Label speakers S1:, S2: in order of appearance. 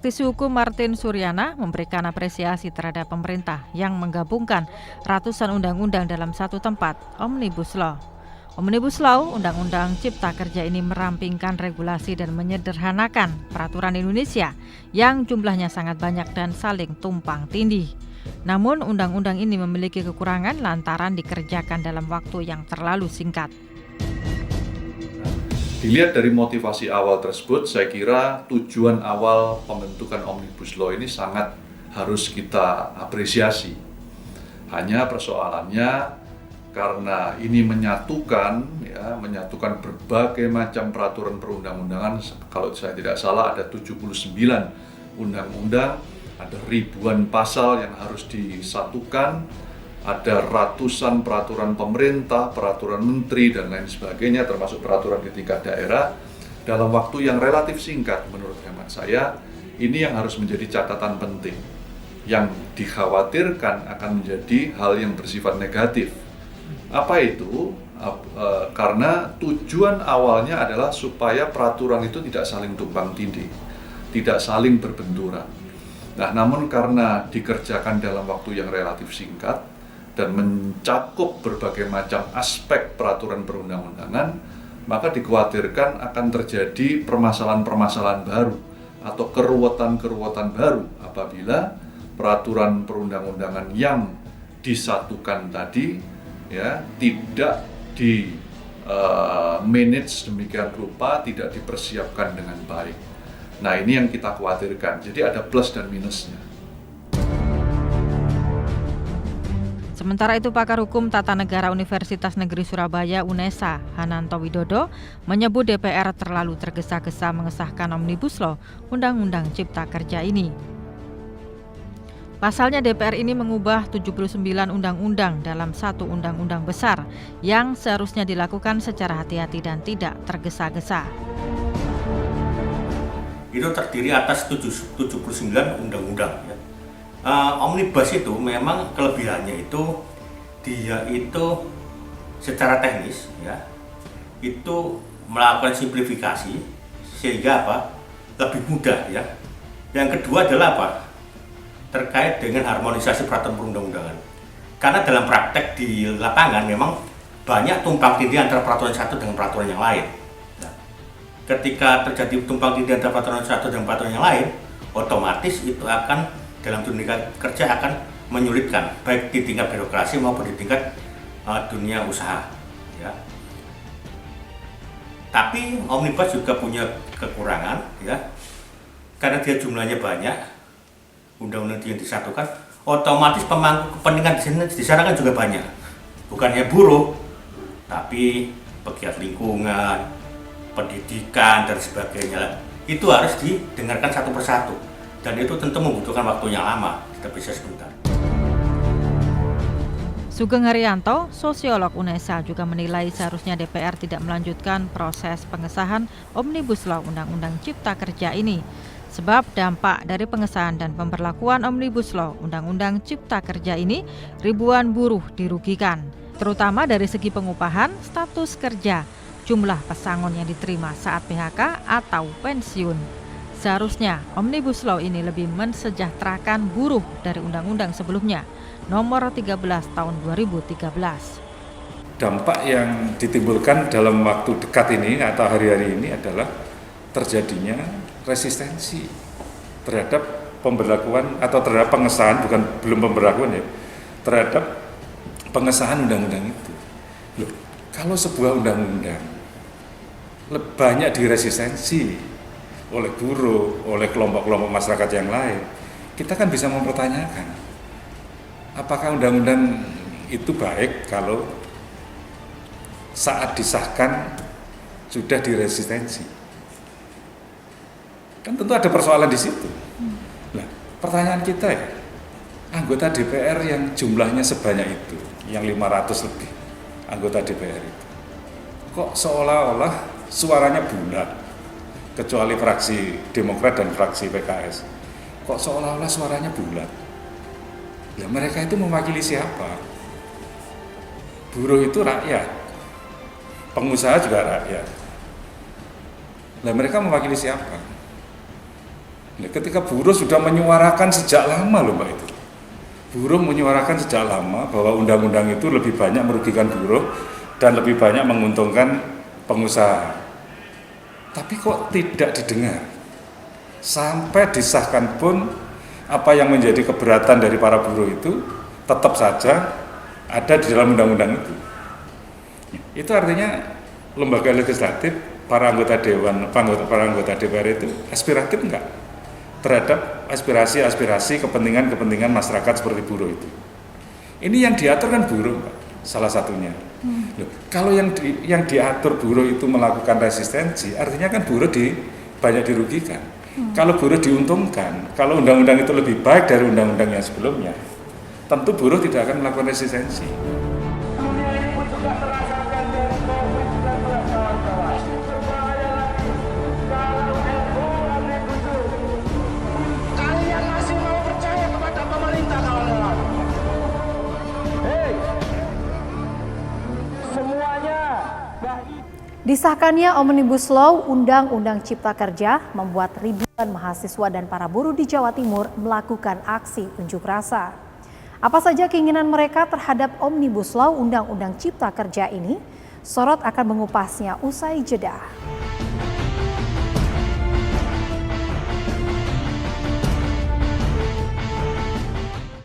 S1: Praktisi hukum Martin Suryana memberikan apresiasi terhadap pemerintah yang menggabungkan ratusan undang-undang dalam satu tempat, Omnibus Law. Omnibus Law, Undang-Undang Cipta Kerja ini merampingkan regulasi dan menyederhanakan peraturan Indonesia yang jumlahnya sangat banyak dan saling tumpang tindih. Namun, undang-undang ini memiliki kekurangan lantaran dikerjakan dalam waktu yang terlalu singkat.
S2: Dilihat dari motivasi awal tersebut, saya kira tujuan awal pembentukan Omnibus Law ini sangat harus kita apresiasi. Hanya persoalannya karena ini menyatukan berbagai macam peraturan perundang-undangan, kalau saya tidak salah ada 79 undang-undang, ada ribuan pasal yang harus disatukan, ada ratusan peraturan pemerintah, peraturan menteri, dan lain sebagainya, termasuk peraturan di tingkat daerah, dalam waktu yang relatif singkat. Menurut hemat saya, ini yang harus menjadi catatan penting, yang dikhawatirkan akan menjadi hal yang bersifat negatif. Apa itu? Karena tujuan awalnya adalah supaya peraturan itu tidak saling tumpang tindih, tidak saling berbenturan. Nah, namun karena dikerjakan dalam waktu yang relatif singkat, dan mencakup berbagai macam aspek peraturan perundang-undangan, maka dikhawatirkan akan terjadi permasalahan-permasalahan baru atau keruwetan-keruwetan baru apabila peraturan perundang-undangan yang disatukan tadi tidak di manage demikian rupa, tidak dipersiapkan dengan baik. Nah, ini yang kita khawatirkan. Jadi ada plus dan minusnya.
S1: Sementara itu, pakar hukum tata negara Universitas Negeri Surabaya UNESA, Hananto Widodo, menyebut DPR terlalu tergesa-gesa mengesahkan Omnibus Law, Undang-Undang Cipta Kerja ini. Pasalnya DPR ini mengubah 79 undang-undang dalam satu undang-undang besar yang seharusnya dilakukan secara hati-hati dan tidak tergesa-gesa.
S3: Itu terdiri atas 79 undang-undang. Omnibus itu memang kelebihannya itu dia itu secara teknis itu melakukan simplifikasi sehingga lebih mudah ya. Yang kedua adalah terkait dengan harmonisasi peraturan perundang-undangan. Karena dalam praktek di lapangan memang banyak tumpang tindih antara peraturan satu dengan peraturan yang lain. Ketika terjadi tumpang tindih antara peraturan satu dengan peraturan yang lain, otomatis itu akan dalam dunia kerja akan menyulitkan baik di tingkat birokrasi maupun di tingkat dunia usaha ya. Tapi Omnibus juga punya kekurangan ya, karena dia jumlahnya banyak, undang-undang yang disatukan, otomatis pemangku kepentingan di sana kan juga banyak, bukannya buruh, tapi pegiat lingkungan, pendidikan dan sebagainya. Itu harus didengarkan satu persatu. Dan itu tentu membutuhkan waktu yang lama, kita bisa sebentar.
S1: Sugeng Haryanto, sosiolog UNESA, juga menilai seharusnya DPR tidak melanjutkan proses pengesahan Omnibus Law Undang-Undang Cipta Kerja ini. Sebab dampak dari pengesahan dan pemberlakuan Omnibus Law Undang-Undang Cipta Kerja ini, ribuan buruh dirugikan, terutama dari segi pengupahan, status kerja, jumlah pesangon yang diterima saat PHK atau pensiun. Seharusnya Omnibus Law ini lebih mensejahterakan buruh dari undang-undang sebelumnya, nomor 13 tahun 2013.
S4: Dampak yang ditimbulkan dalam waktu dekat ini atau hari-hari ini adalah terjadinya resistensi terhadap pemberlakuan atau terhadap pengesahan, belum pemberlakuan ya, terhadap pengesahan undang-undang itu. Loh, kalau sebuah undang-undang banyak diresistensi oleh buruh, oleh kelompok-kelompok masyarakat yang lain, kita kan bisa mempertanyakan apakah undang-undang itu baik kalau saat disahkan sudah diresistensi. Kan tentu ada persoalan di situ. Nah, pertanyaan kita ya, anggota DPR yang jumlahnya sebanyak itu, yang 500 lebih anggota DPR itu, kok seolah-olah suaranya bulat, kecuali fraksi Demokrat dan fraksi PKS, kok seolah-olah suaranya bulat. Ya, mereka itu mewakili siapa? Buruh itu rakyat, pengusaha juga rakyat. Lah, mereka mewakili siapa? Nah, ketika buruh sudah menyuarakan sejak lama loh Mbak itu. Buruh menyuarakan sejak lama bahwa undang-undang itu lebih banyak merugikan buruh dan lebih banyak menguntungkan pengusaha. Tapi kok tidak didengar? Sampai disahkan pun apa yang menjadi keberatan dari para buruh itu tetap saja ada di dalam undang-undang itu. Itu artinya lembaga legislatif, para anggota dewan, para anggota DPR itu aspiratif enggak terhadap aspirasi-aspirasi kepentingan-kepentingan masyarakat seperti buruh itu. Ini yang diatur kan buruh, Mbak, salah satunya. Loh, kalau yang diatur buruh itu melakukan resistensi, artinya kan buruh banyak dirugikan. Kalau buruh diuntungkan, kalau undang-undang itu lebih baik dari undang-undang yang sebelumnya, tentu buruh tidak akan melakukan resistensi.
S5: Kalian masih mau percaya kepada pemerintah, kawan-kawan? Hei, semuanya baik.
S6: Disahkannya Omnibus Law Undang-Undang Cipta Kerja membuat ribuan mahasiswa dan para buruh di Jawa Timur melakukan aksi unjuk rasa. Apa saja keinginan mereka terhadap Omnibus Law Undang-Undang Cipta Kerja ini? Sorot akan mengupasnya usai jeda.